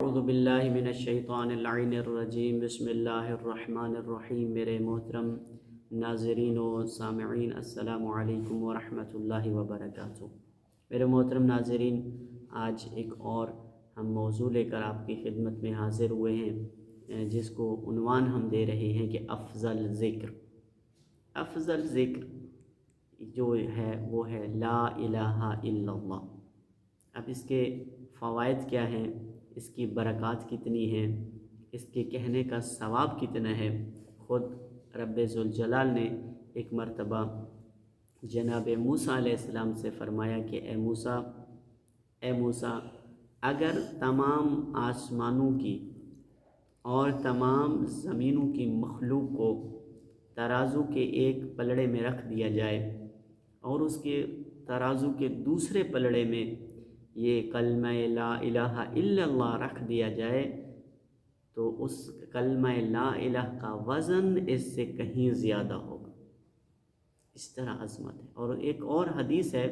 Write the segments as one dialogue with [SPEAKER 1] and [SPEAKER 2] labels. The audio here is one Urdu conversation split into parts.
[SPEAKER 1] اعوذ باللہ من الشیطان اللعین الرجیم بسم اللہ الرحمن الرحیم۔ میرے محترم ناظرین و سامعین، السلام علیکم ورحمۃ اللہ وبرکاتہ۔ میرے محترم ناظرین، آج ایک اور ہم موضوع لے کر آپ کی خدمت میں حاضر ہوئے ہیں، جس کو عنوان ہم دے رہے ہیں کہ افضل ذکر۔ افضل ذکر جو ہے وہ ہے لا الہ الا اللہ۔ اب اس کے فوائد کیا ہیں، اس کی برکات کتنی ہیں، اس کے کہنے کا ثواب کتنا ہے، خود رب ذوالجلال نے ایک مرتبہ جناب موسیٰ علیہ السلام سے فرمایا کہ اے موسیٰ، اگر تمام آسمانوں کی اور تمام زمینوں کی مخلوق کو ترازو کے ایک پلڑے میں رکھ دیا جائے اور اس کے ترازو کے دوسرے پلڑے میں یہ کلمہ لا الہ الا اللہ رکھ دیا جائے تو اس کلمہ لا الہ کا وزن اس سے کہیں زیادہ ہوگا۔ اس طرح عظمت ہے۔ اور ایک اور حدیث ہے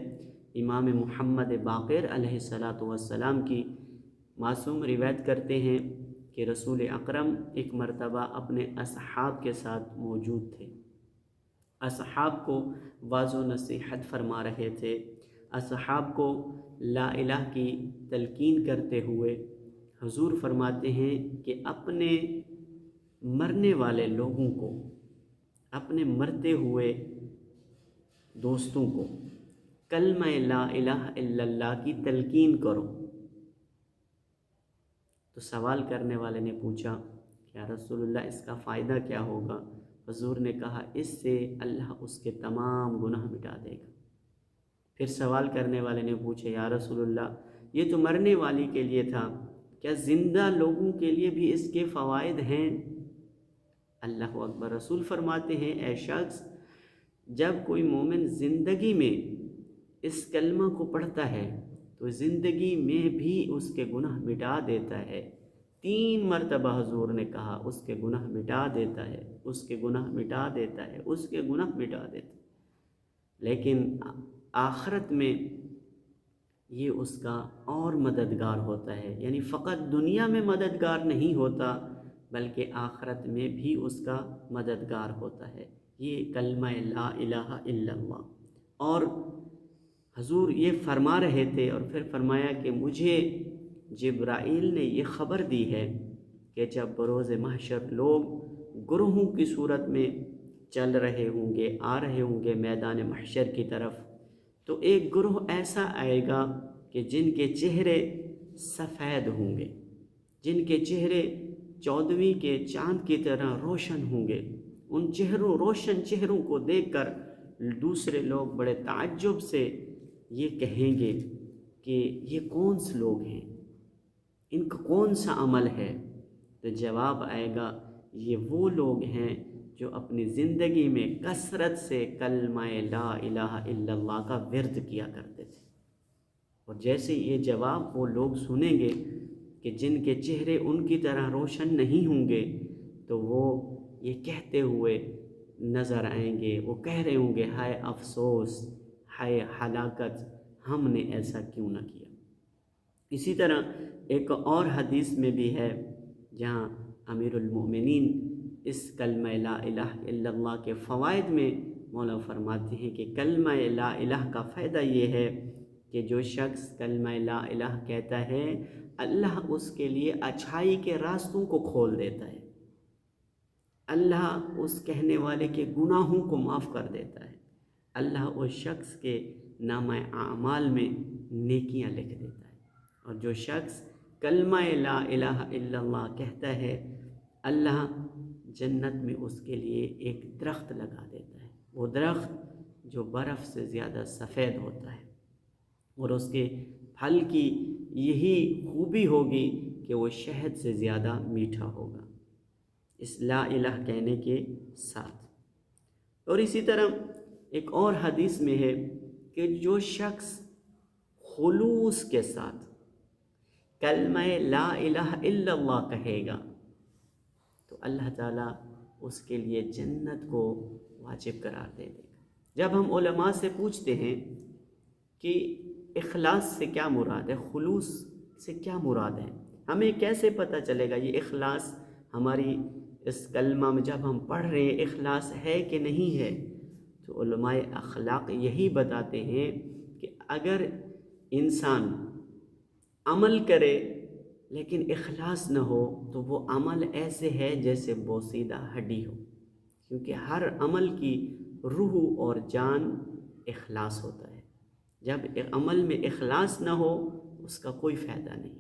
[SPEAKER 1] امام محمد باقر علیہ السلام کی، معصوم روایت کرتے ہیں کہ رسول اکرم ایک مرتبہ اپنے اصحاب کے ساتھ موجود تھے، اصحاب کو واعظ و نصیحت فرما رہے تھے، اصحاب کو لا الہ کی تلقین کرتے ہوئے حضور فرماتے ہیں کہ اپنے مرنے والے لوگوں کو، اپنے مرتے ہوئے دوستوں کو کلمہ لا الہ الا اللہ کی تلقین کرو۔ تو سوال کرنے والے نے پوچھا کہ یا رسول اللہ اس کا فائدہ کیا ہوگا؟ حضور نے کہا اس سے اللہ اس کے تمام گناہ مٹا دے گا۔ پھر سوال کرنے والے نے پوچھا یا رسول اللہ یہ تو مرنے والی کے لیے تھا، کیا زندہ لوگوں کے لیے بھی اس کے فوائد ہیں؟ اللہ اکبر۔ رسول فرماتے ہیں اے شخص، جب کوئی مومن زندگی میں اس کلمہ کو پڑھتا ہے تو زندگی میں بھی اس کے گناہ مٹا دیتا ہے۔ 3 مرتبہ حضور نے کہا اس کے گناہ مٹا دیتا ہے، اس کے گناہ مٹا دیتا ہے، اس کے گناہ مٹا دیتا ہے۔ لیکن آخرت میں یہ اس کا اور مددگار ہوتا ہے، یعنی فقط دنیا میں مددگار نہیں ہوتا بلکہ آخرت میں بھی اس کا مددگار ہوتا ہے یہ کلمہ لا الہ الا اللہ۔ اور حضور یہ فرما رہے تھے اور پھر فرمایا کہ مجھے جبرائیل نے یہ خبر دی ہے کہ جب بروز محشر لوگ گروہوں کی صورت میں چل رہے ہوں گے، آ رہے ہوں گے میدان محشر کی طرف، تو ایک گروہ ایسا آئے گا کہ جن کے چہرے سفید ہوں گے، جن کے چہرے 14ویں کے چاند کی طرح روشن ہوں گے۔ ان روشن چہروں کو دیکھ کر دوسرے لوگ بڑے تعجب سے یہ کہیں گے کہ یہ کون سے لوگ ہیں، ان کا کون سا عمل ہے؟ تو جواب آئے گا یہ وہ لوگ ہیں جو اپنی زندگی میں کثرت سے کلمہ لا الہ الا اللہ کا ورد کیا کرتے تھے۔ اور جیسے یہ جواب وہ لوگ سنیں گے کہ جن کے چہرے ان کی طرح روشن نہیں ہوں گے، تو وہ یہ کہتے ہوئے نظر آئیں گے، وہ کہہ رہے ہوں گے ہائے افسوس، ہائے ہلاکت، ہم نے ایسا کیوں نہ کیا۔ اسی طرح ایک اور حدیث میں بھی ہے جہاں امیر المؤمنین اس کلمہ لا الہ الا اللہ کے فوائد میں مولا فرماتے ہیں کہ کلمہ لا الہ کا فائدہ یہ ہے کہ جو شخص کلمہ لا الہ کہتا ہے اللہ اس کے لیے اچھائی کے راستوں کو کھول دیتا ہے، اللہ اس کہنے والے کے گناہوں کو معاف کر دیتا ہے، اللہ اس شخص کے نامہ اعمال میں نیکیاں لکھ دیتا ہے۔ اور جو شخص کلمہ لا الہ الا اللہ کہتا ہے اللہ جنت میں اس کے لیے ایک درخت لگا دیتا ہے، وہ درخت جو برف سے زیادہ سفید ہوتا ہے، اور اس کے پھل کی یہی خوبی ہوگی کہ وہ شہد سے زیادہ میٹھا ہوگا اس لا الہ کہنے کے ساتھ۔ اور اسی طرح ایک اور حدیث میں ہے کہ جو شخص خلوص کے ساتھ کلمہ لا الہ الا اللہ کہے گا تو اللہ تعالیٰ اس کے لیے جنت کو واجب قرار دے دے گا۔ جب ہم علماء سے پوچھتے ہیں کہ اخلاص سے کیا مراد ہے، خلوص سے کیا مراد ہے، ہمیں کیسے پتہ چلے گا یہ اخلاص ہماری اس کلمہ میں جب ہم پڑھ رہے ہیں اخلاص ہے کہ نہیں ہے؟ تو علماء اخلاق یہی بتاتے ہیں کہ اگر انسان عمل کرے لیکن اخلاص نہ ہو تو وہ عمل ایسے ہے جیسے بوسیدہ ہڈی ہو، کیونکہ ہر عمل کی روح اور جان اخلاص ہوتا ہے۔ جب عمل میں اخلاص نہ ہو اس کا کوئی فائدہ نہیں۔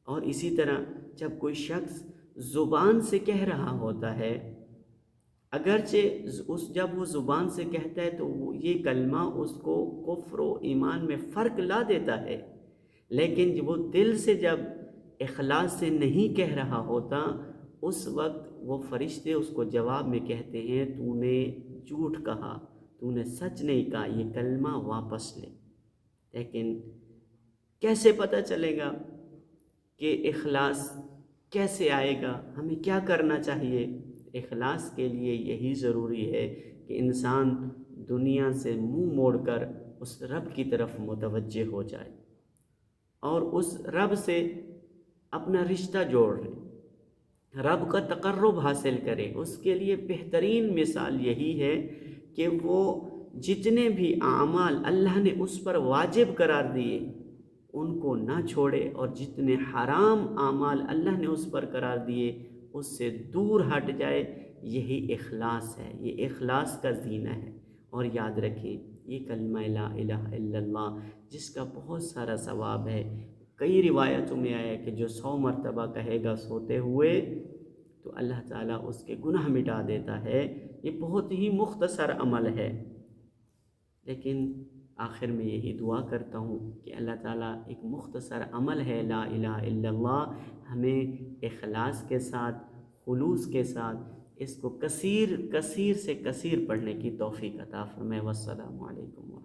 [SPEAKER 1] اور اسی طرح جب کوئی شخص زبان سے کہہ رہا ہوتا ہے، اگرچہ جب وہ زبان سے کہتا ہے تو یہ کلمہ اس کو کفر و ایمان میں فرق لا دیتا ہے، لیکن وہ دل سے جب اخلاص سے نہیں کہہ رہا ہوتا اس وقت وہ فرشتے اس کو جواب میں کہتے ہیں تو نے جھوٹ کہا، تو نے سچ نہیں کہا، یہ کلمہ واپس لے۔ لیکن کیسے پتہ چلے گا کہ اخلاص کیسے آئے گا؟ ہمیں کیا کرنا چاہیے؟ اخلاص کے لیے یہی ضروری ہے کہ انسان دنیا سے منہ موڑ کر اس رب کی طرف متوجہ ہو جائے اور اس رب سے اپنا رشتہ جوڑ لے، رب کا تقرب حاصل کرے۔ اس کے لیے بہترین مثال یہی ہے کہ وہ جتنے بھی اعمال اللہ نے اس پر واجب قرار دیے ان کو نہ چھوڑے، اور جتنے حرام اعمال اللہ نے اس پر قرار دیے اس سے دور ہٹ جائے۔ یہی اخلاص ہے، یہ اخلاص کا زینہ ہے۔ اور یاد رکھیں یہ کلمہ لا الہ الا اللہ جس کا بہت سارا ثواب ہے، کئی روایتوں میں آیا کہ جو 100 مرتبہ کہے گا سوتے ہوئے تو اللہ تعالیٰ اس کے گناہ مٹا دیتا ہے۔ یہ بہت ہی مختصر عمل ہے، لیکن آخر میں یہی دعا کرتا ہوں کہ اللہ تعالیٰ ایک مختصر عمل ہے لا الہ الا اللہ، ہمیں اخلاص کے ساتھ خلوص کے ساتھ اس کو کثیر سے کثیر پڑھنے کی توفیق عطا فرمائے۔ والسلام علیکم۔